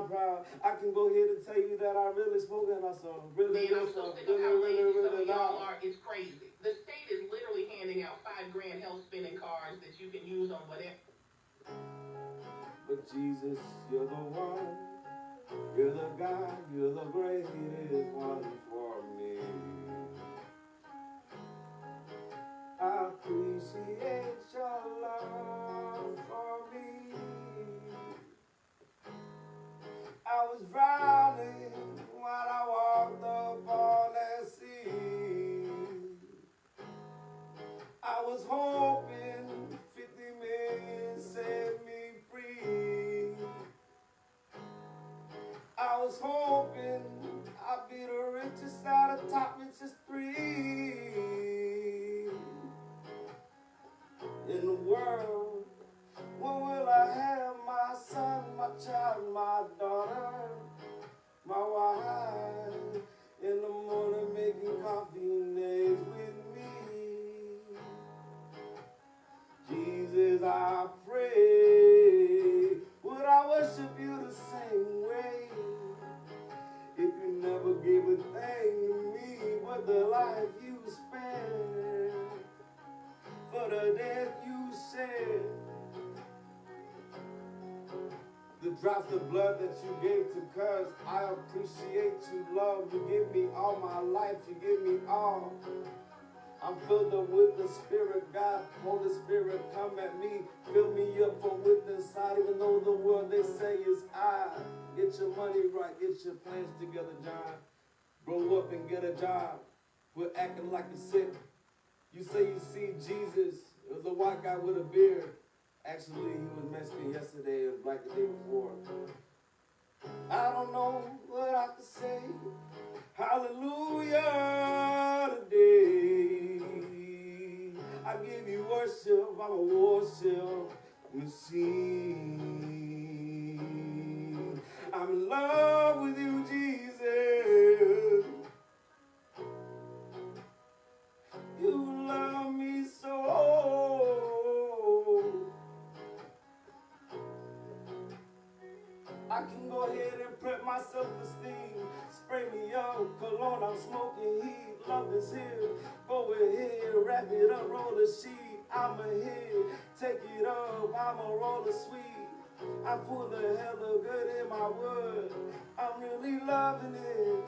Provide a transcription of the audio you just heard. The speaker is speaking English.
I'm proud. I can go ahead and tell you that I really spoke in our song. Really, Man, I'm so sick of how lazy some of y'all are. It's crazy. The state is literally handing out $5,000 health spending cards that you can use on whatever. But Jesus, you're the one. You're the God. You're the greatest one for me. I appreciate your love for me. I was drowning when I walked upon that sea. I was hoping 50 million set me free. I was hoping I'd be the richest out of top richest 3 in the world. When will I have my son, my child, my daughter, my wife, in the morning making coffee and eggs with me? Jesus, I pray, would I worship you the same way if you never gave a thing to me but the life you spent, for the death you shed, the drops of blood that you gave to cuz. I appreciate you, love. You give me all my life, you give me all. I'm filled up with the Spirit, God. Holy Spirit, come at me. Fill me up from within inside, even though the world they say is I. Get your money right, get your plans together, John. Grow up and get a job. Quit acting like you're sick. You say you see Jesus. It was a white guy with a beard. Actually, he was Mexican yesterday and black the day before. I don't know what I could say. Hallelujah today. I give you worship. I'm a worship machine. I'm in love with you, Jesus. You love me so. I can go ahead and prep my self-esteem. Spray me up, cologne, I'm smoking heat. Love is here, go ahead, wrap it up, roll a sheet. I'm a hit, take it up, I'm a roller sweet. I'm full of hella good in my wood. I'm really loving it.